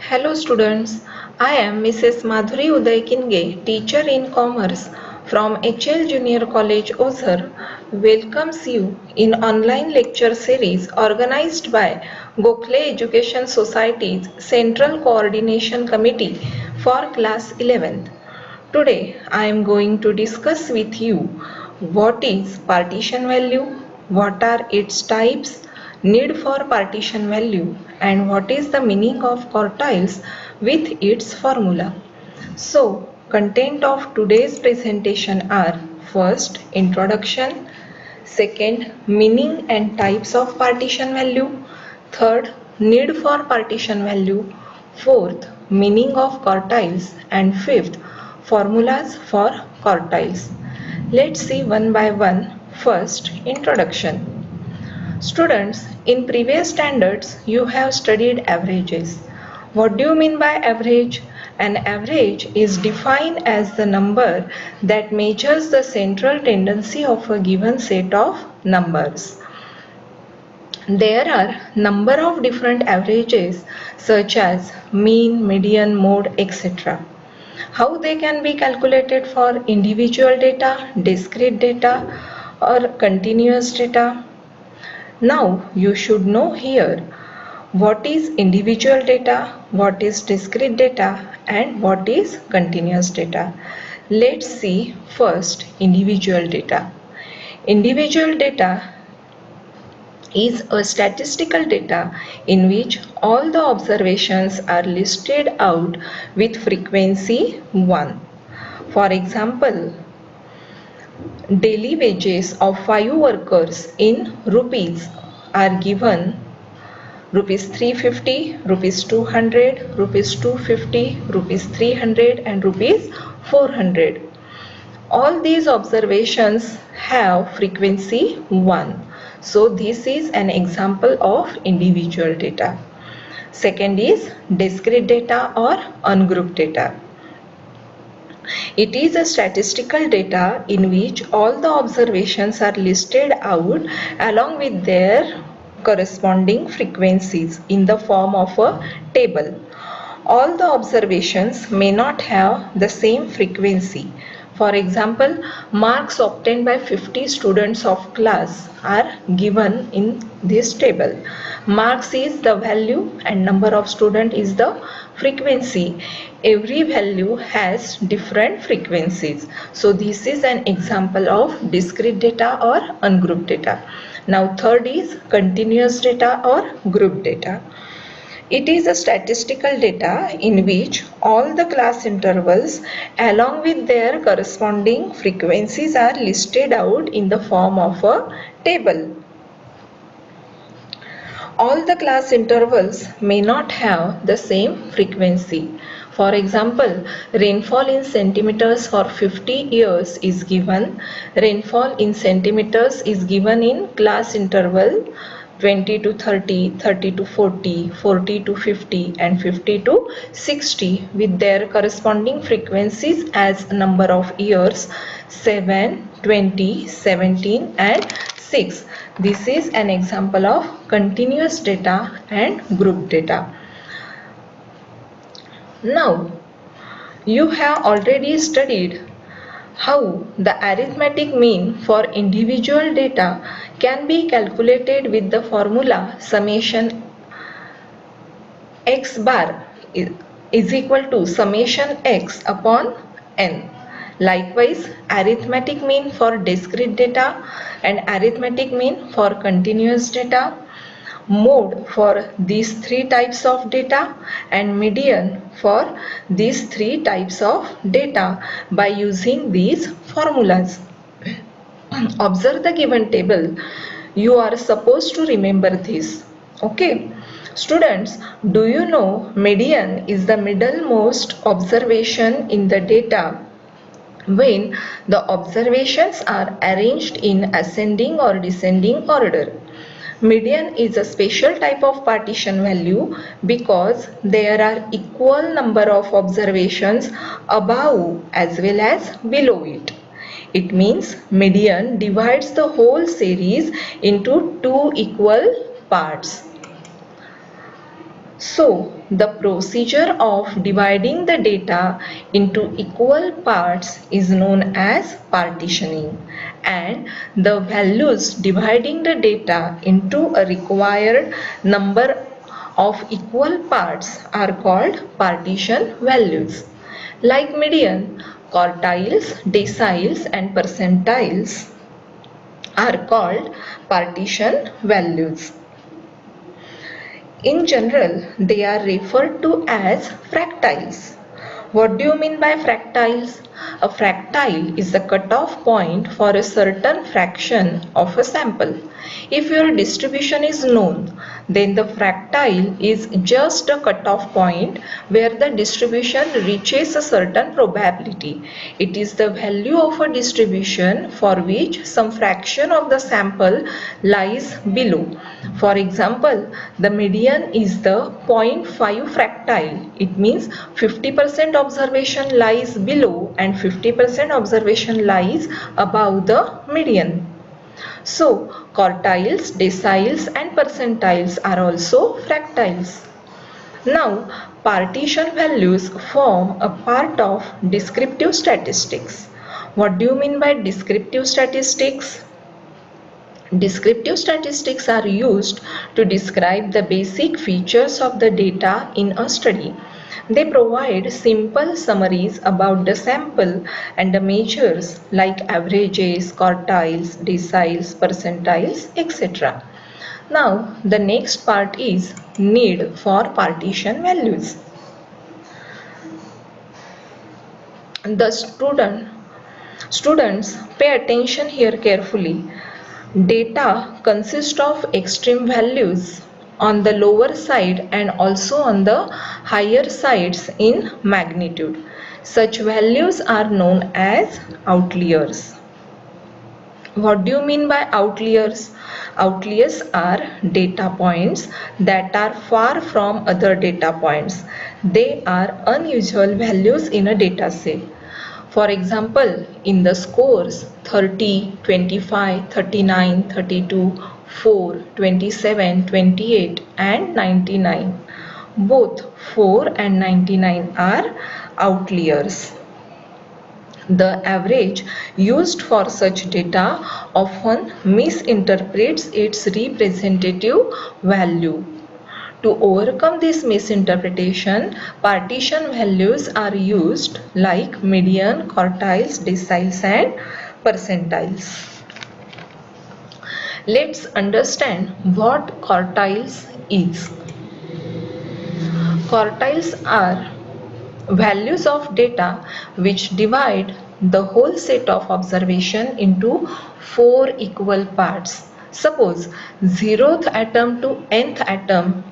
Hello students, I am Mrs. Madhuri Uday Kinge, teacher in commerce from HL Junior College Ozar, welcomes you in online lecture series organized by Gokhale Education Society's Central Coordination Committee for class 11th. Today I am going to discuss with you what is partition value, what are its types, need for partition value, and what is the meaning of quartiles with its formula. So, content of today's presentation are: first, introduction; second, meaning and types of partition value; third, need for partition value; fourth, meaning of quartiles; and fifth, formulas for quartiles. Let's see one by one. First, introduction. Students, in previous standards, you have studied averages. What do you mean by average? An average is defined as the number that measures the central tendency of a given set of numbers. There are number of different averages such as mean, median, mode, etc. How they can be calculated for individual data, discrete data, or continuous data? Now you should know here what is individual data, what is discrete data, and what is continuous data. Let's see first individual data. Individual data is a statistical data in which all the observations are listed out with frequency 1. For example, daily wages of 5 workers in rupees are given: rupees 350, rupees 200, rupees 250, rupees 300, and rupees 400. All these observations have frequency 1. So this is an example of individual data. Second is discrete data or ungrouped data. It is a statistical data in which all the observations are listed out along with their corresponding frequencies in the form of a table. All the observations may not have the same frequency. For example, marks obtained by 50 students of class are given in this table. Marks is the value and number of student is the frequency. Every value has different frequencies. So this is an example of discrete data or ungrouped data. Now third is continuous data or group data. It is a statistical data in which all the class intervals along with their corresponding frequencies are listed out in the form of a table. All the class intervals may not have the same frequency. For example, rainfall in centimeters for 50 years is given. Rainfall in centimeters is given in class interval 20 to 30, 30 to 40, 40 to 50, and 50 to 60 with their corresponding frequencies as number of years: 7, 20, 17, and 6. This is an example of continuous data and group data. Now, you have already studied how the arithmetic mean for individual data can be calculated with the formula summation x bar is equal to summation x upon n. Likewise, arithmetic mean for discrete data and arithmetic mean for continuous data, mode for these three types of data, and median for these three types of data by using these formulas. Observe the given table. You are supposed to remember this. Okay. Students, do you know median is the middlemost observation in the data when the observations are arranged in ascending or descending order? Median is a special type of partition value because there are equal number of observations above as well as below it. It means median divides the whole series into two equal parts. So, the procedure of dividing the data into equal parts is known as partitioning, and the values dividing the data into a required number of equal parts are called partition values. Like median, quartiles, deciles and percentiles are called partition values. In general, they are referred to as fractiles. What do you mean by fractiles? A fractile is the cutoff point for a certain fraction of a sample. If your distribution is known, then the fractile is just a cutoff point where the distribution reaches a certain probability. It is the value of a distribution for which some fraction of the sample lies below. For example, the median is the 0.5 fractile. It means 50% observation lies below and 50% observation lies above the median. So, quartiles, deciles and percentiles are also fractiles. Now, partition values form a part of descriptive statistics. What do you mean by descriptive statistics? Descriptive statistics are used to describe the basic features of the data in a study. They provide simple summaries about the sample and the measures like averages, quartiles, deciles, percentiles, etc. Now, the next part is need for partition values. The students pay attention here carefully. Data consist of extreme values on the lower side and also on the higher sides in magnitude. Such values are known as outliers. What do you mean by outliers? Outliers are data points that are far from other data points. They are unusual values in a data set. For example, in the scores 30, 25, 39, 32, 4, 27, 28 and 99. Both 4 and 99 are outliers. The average used for such data often misinterprets its representative value. To overcome this misinterpretation, partition values are used like median, quartiles, deciles and percentiles. Let's understand what quartiles is. Quartiles are values of data which divide the whole set of observation into four equal parts. Suppose 0th atom to nth atom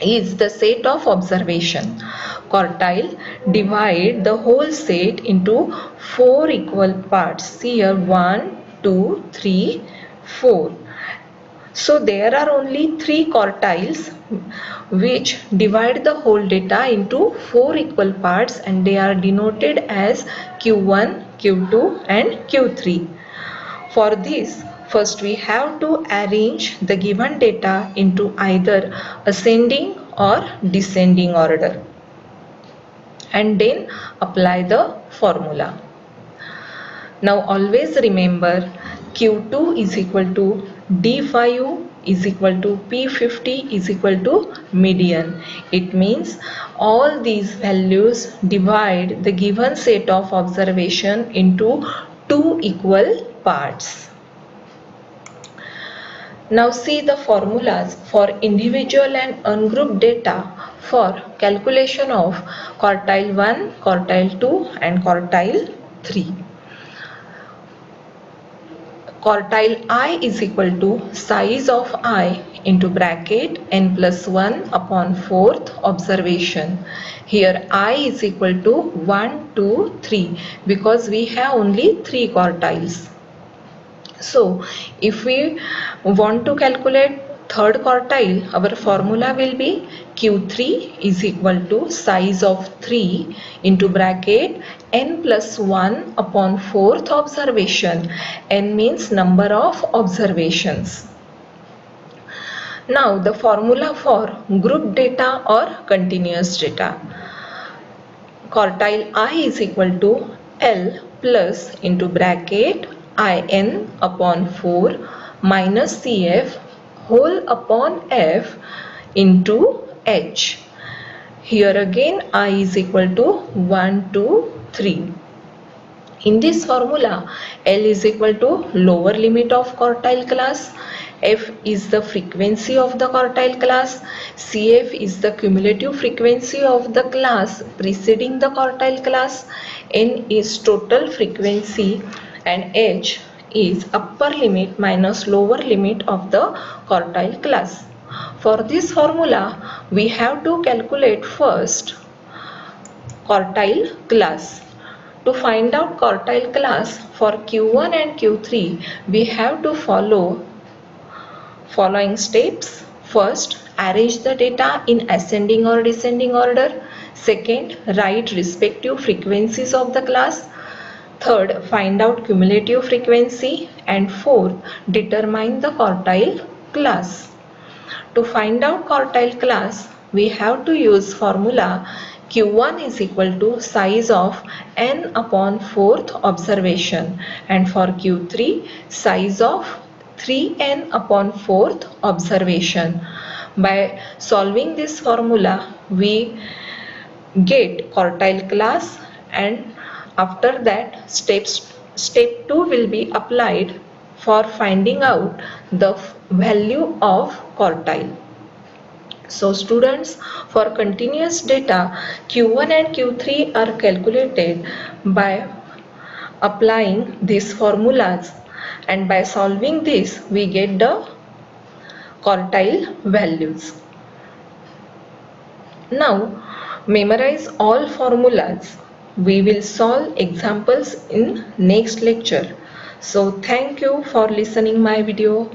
is the set of observation. Quartile divide the whole set into four equal parts. See here 1, 2, 3, 4. So there are only three quartiles which divide the whole data into four equal parts and they are denoted as Q1, Q2 and Q3. For this, first we have to arrange the given data into either ascending or descending order and then apply the formula. Now always remember Q2 is equal to D5 is equal to P50 is equal to median. It means all these values divide the given set of observation into two equal parts. Now see the formulas for individual and ungrouped data for calculation of quartile 1, quartile 2 and quartile 3. Quartile I is equal to size of I into bracket n plus 1 upon 4th observation. Here I is equal to 1, 2, 3 because we have only 3 quartiles. So if we want to calculate third quartile, our formula will be Q3 is equal to size of 3 into bracket n plus 1 upon 4th observation. N means number of observations. Now the formula for group data or continuous data. Quartile I is equal to L plus into bracket IN upon 4 minus CF whole upon F into H. Here again I is equal to 1, 2, 3. In this formula, L is equal to lower limit of quartile class, F is the frequency of the quartile class, CF is the cumulative frequency of the class preceding the quartile class, N is total frequency, and H is upper limit minus lower limit of the quartile class. For this formula, we have to calculate first quartile class. To find out quartile class for Q1 and Q3, we have to follow following steps. First, arrange the data in ascending or descending order. Second, write respective frequencies of the class. Third, find out cumulative frequency. And fourth, determine the quartile class. To find out quartile class, we have to use formula Q1 is equal to size of n upon 4th observation, and for Q3 size of 3n upon 4th observation. By solving this formula, we get quartile class, and after that step 2 will be applied for finding out the value of quartile. So students, for continuous data, Q1 and Q3 are calculated by applying these formulas, and by solving this we get the quartile values. Now memorize all formulas. We will solve examples in next lecture. So thank you for listening my video.